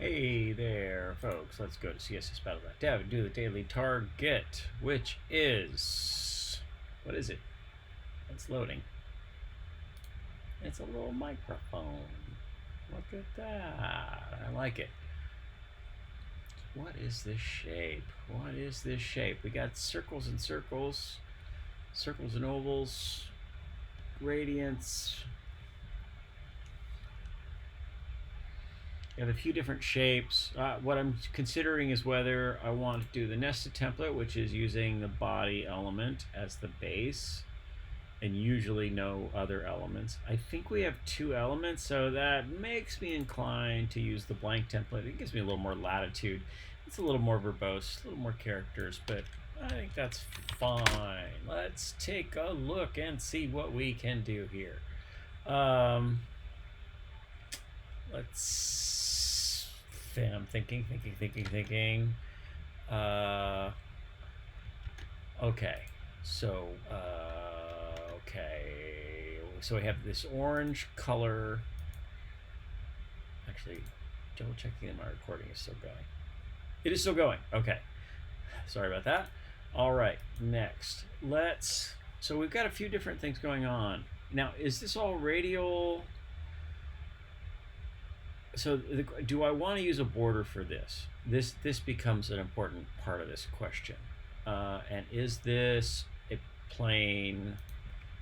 Hey there, folks. Let's go to CSS Battle.dev and do the daily target, which is, what is it? It's loading. It's a little microphone. Look at that. I like it. What is this shape? What is this shape? We got circles and circles, circles and ovals, gradients. We have a few different shapes. What I'm considering is whether I want to do the nested template, which is using the body element as the base and usually no other elements. I think we have two elements, so that makes me inclined to use the blank template. It gives me a little more latitude. It's a little more verbose, a little more characters, but I think that's fine. Let's take a look and see what we can do here. I'm thinking. Okay, so so we have this orange color. Actually, double checking that my recording is still going. It is still going. Okay, sorry about that. All right, next, so we've got a few different things going on. Now, is this all radial? So do I want to use a border for this? This becomes an important part of this question. And is this a plain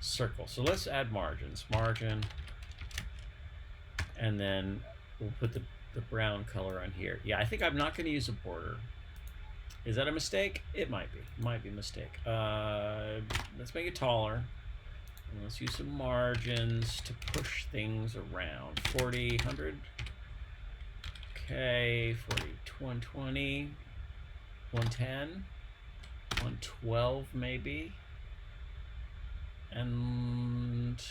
circle? So let's add margins. Margin. And then we'll put the brown color on here. Yeah, I think I'm not going to use a border. Is that a mistake? It might be. It might be a mistake. Let's make it taller. And let's use some margins to push things around. 40, 100. Okay, 40, 120, 110, 112 maybe, and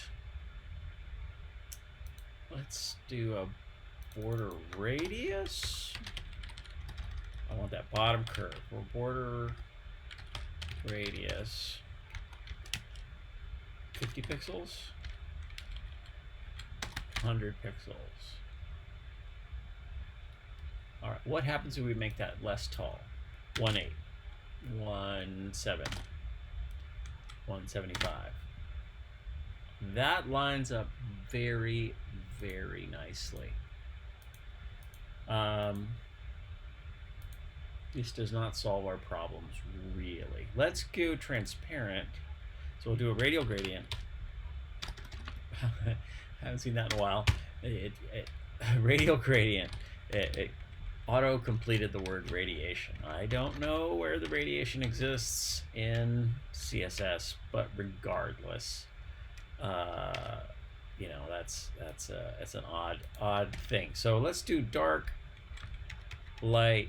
let's do a border radius. I want that bottom curve. Or border radius, 50 pixels, 100 pixels. All right, what happens if we make that less tall? 1.8, 1.7, 1.75. That lines up very, very nicely. This does not solve our problems, really. Let's go transparent. So we'll do a radial gradient. I haven't seen that in a while. Radial gradient. It auto completed the word radiation. I don't know where the radiation exists in CSS, but regardless, you know, that's an odd thing. So let's do dark, light,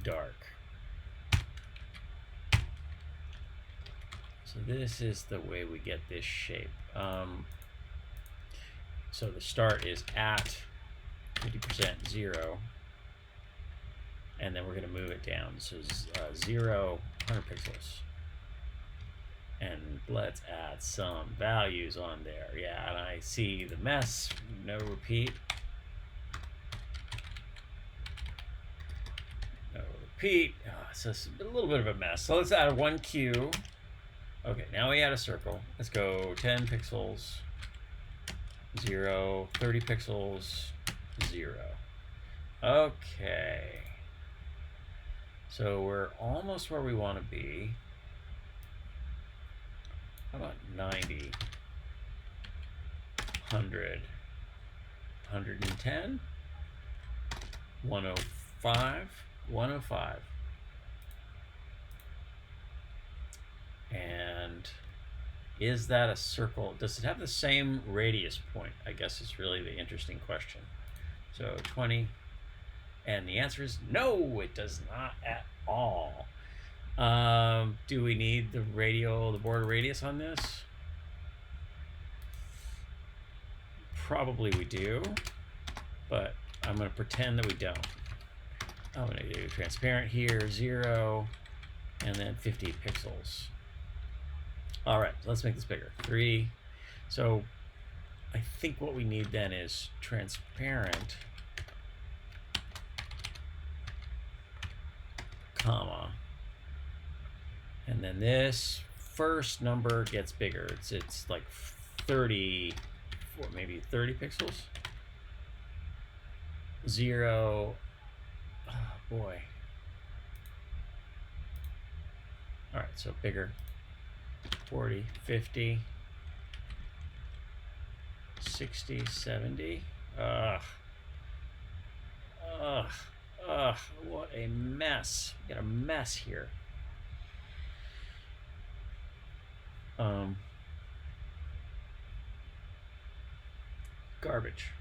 dark. So this is the way we get this shape. So the start is at 50% 0. And then we're going to move it down. So 0, 100 pixels. And let's add some values on there. Yeah, and I see the mess. No repeat. No repeat. So it's a little bit of a mess. So let's add 1Q. Okay, now we add a circle. Let's go 10 pixels, 0, 30 pixels, 0. Okay. So we're almost where we want to be. How about 90, 100, 110, 105, 105. And is that a circle? Does it have the same radius point? I guess is really the interesting question. So 20. And the answer is no, it does not at all. Do we need the border radius on this? Probably we do, but I'm going to pretend that we don't. I'm going to do transparent here, 0, and then 50 pixels. All right, let's make this bigger, 3. So I think what we need then is transparent comma. And then this first number gets bigger. It's like 30, or maybe 30 pixels. 0. Oh boy. All right, so bigger. 40, 50, 60, 70. Ugh. Ugh. Ugh. What a mess. We got a mess here. Garbage.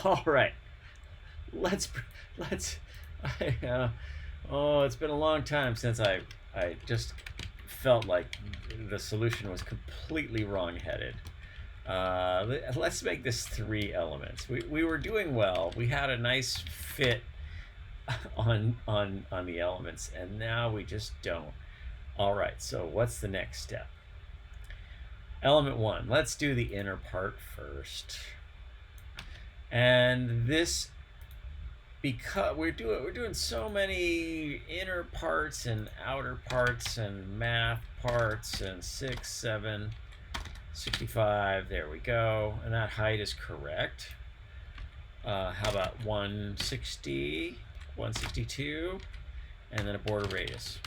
All right. Let's. Oh, it's been a long time since I just felt like the solution was completely wrong-headed. Let's make this 3 elements. We were doing well. We had a nice fit on the elements, and now we just don't. All right, so what's the next step? Element 1. Let's do the inner part first. And this, because we're doing so many inner parts and outer parts and math parts and 6, 7, 65. There we go. And that height is correct. How about 160, 162, and then a border radius.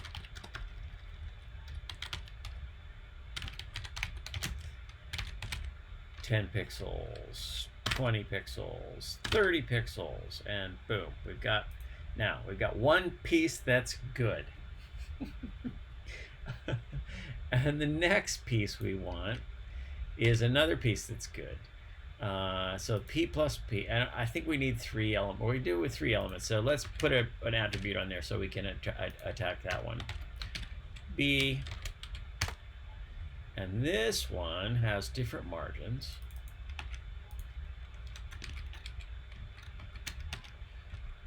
$10 pixels, 20 pixels, 30 pixels, and boom, we've got one piece that's good. And the next piece we want is another piece that's good. So P plus P, and I think we need 3 elements. We do it with 3 elements. So let's put an attribute on there so we can attack that one. B, and this one has different margins.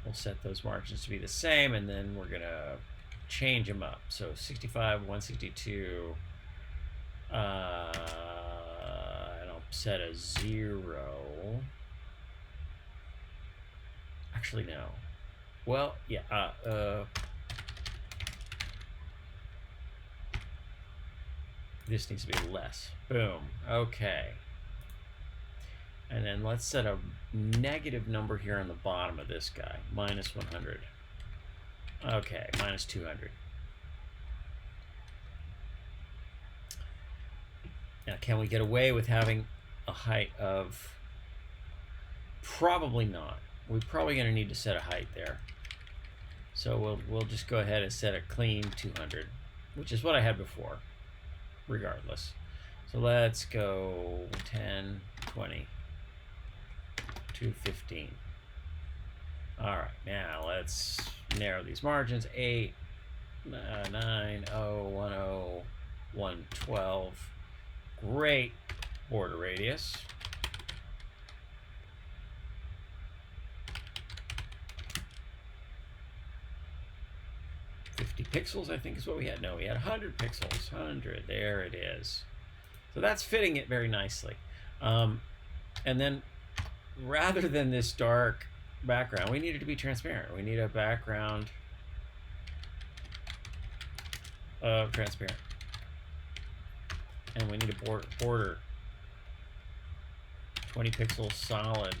We'll set those margins to be the same, and then we're gonna change them up. So 65, 162, and I'll set a 0. Actually, no. Well, yeah. This needs to be less. Boom. Okay. And then let's set a negative number here on the bottom of this guy. Minus 100. Okay, minus 200. Now, can we get away with having a height of... Probably not. We're probably going to need to set a height there. So we'll just go ahead and set a clean 200, which is what I had before, regardless. So let's go 10, 20, 215. All right, now let's narrow these margins. 8, 9, 0, 1, 0, 1, 12. Great border radius. Pixels, I think, is what we had. No, we had 100 pixels. 100. There it is. So that's fitting it very nicely. And then, rather than this dark background, we need it to be transparent. We need a background of transparent. And we need a border. 20 pixels solid.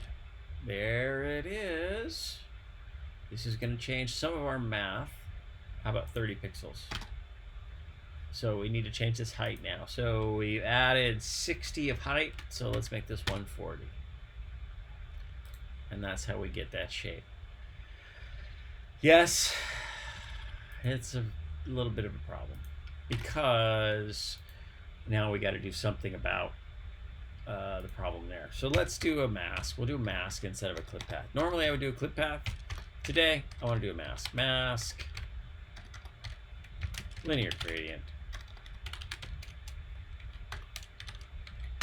There it is. This is going to change some of our math. How about 30 pixels? So we need to change this height now. So we added 60 of height. So let's make this 140. And that's how we get that shape. Yes, it's a little bit of a problem because now we got to do something about the problem there. So let's do a mask. We'll do a mask instead of a clip path. Normally I would do a clip path. Today I want to do a mask. Mask. Linear gradient.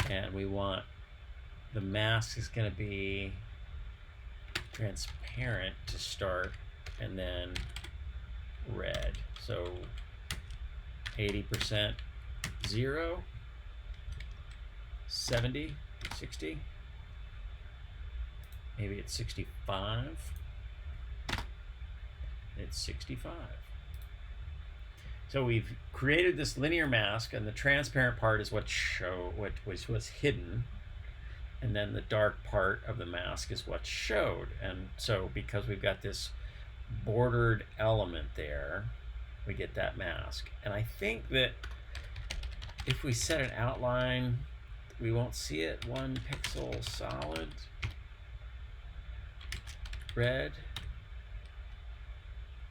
And we want the mask is going to be transparent to start and then red. So 80%, 0, 70, 60. Maybe it's 65. It's 65. So we've created this linear mask, and the transparent part is what was hidden, and then the dark part of the mask is what showed. And so because we've got this bordered element there, we get that mask. And I think that if we set an outline, we won't see it. 1 pixel solid red.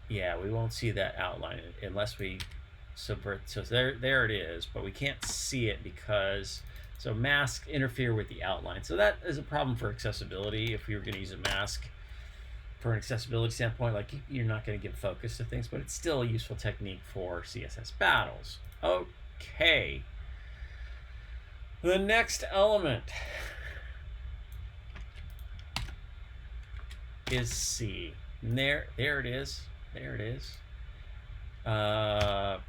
Yeah, we won't see that outline unless we subvert. So there it is, but we can't see it because masks interfere with the outline. So that is a problem for accessibility. If we were going to use a mask for an accessibility standpoint, like, you're not going to give focus to things, but it's still a useful technique for CSS battles. Okay. The next element is C. And there it is. There it is. Now,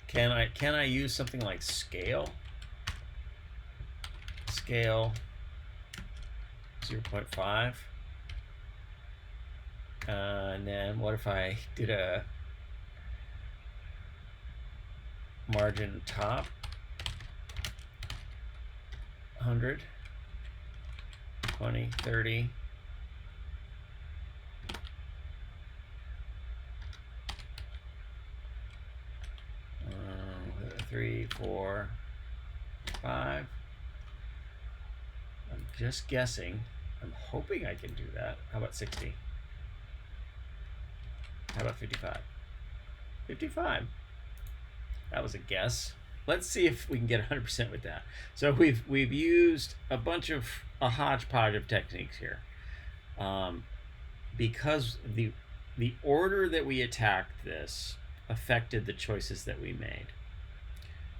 can I use something like scale? Scale 0.5. And then what if I did a margin top 100, 20, 30. 3, 4, 5. I'm just guessing. I'm hoping I can do that. How about 60? How about 55? 55. That was a guess. Let's see if we can get 100% with that. So we've used a hodgepodge of techniques here, because the order that we attacked this affected the choices that we made.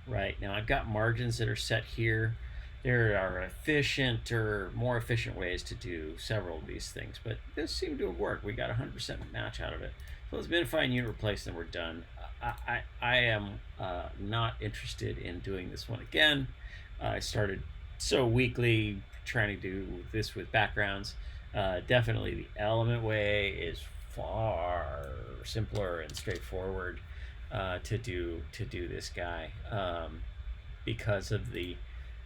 Right now, I've got margins that are set here. There are more efficient ways to do several of these things, but this seemed to have worked. We got 100% match out of it. So let's minify and unit replace, and we're done. I am not interested in doing this one again. I started so weakly trying to do this with backgrounds. Definitely the element way is far simpler and straightforward to do this guy, because of the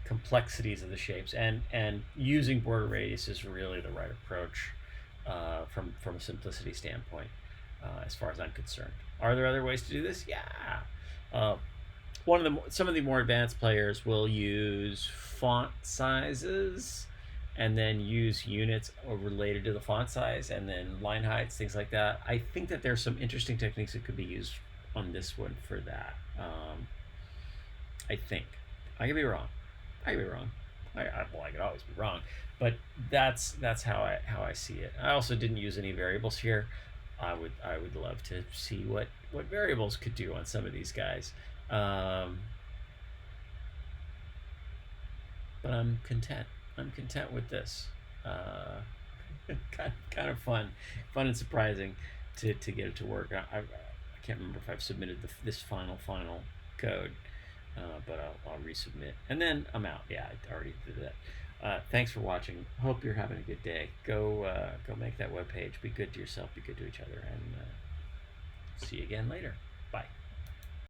complexities of the shapes, and using border radius is really the right approach from a simplicity standpoint, as far as I'm concerned. Are there other ways to do this? Yeah. Some of the more advanced players will use font sizes and then use units related to the font size, and then line heights, things like that. I think that there's some interesting techniques that could be used on this one for that. I think. I could be wrong. I could always be wrong, but that's how I see it. I also didn't use any variables here. I would love to see what variables could do on some of these guys. But I'm content. I'm content with this. Kind of fun and surprising to get it to work. I can't remember if I've submitted this final code, but I'll resubmit, and then I'm out. Yeah, I already did that. Thanks for watching. Hope you're having a good day. Go make that webpage. Be good to yourself. Be good to each other, and see you again later. Bye.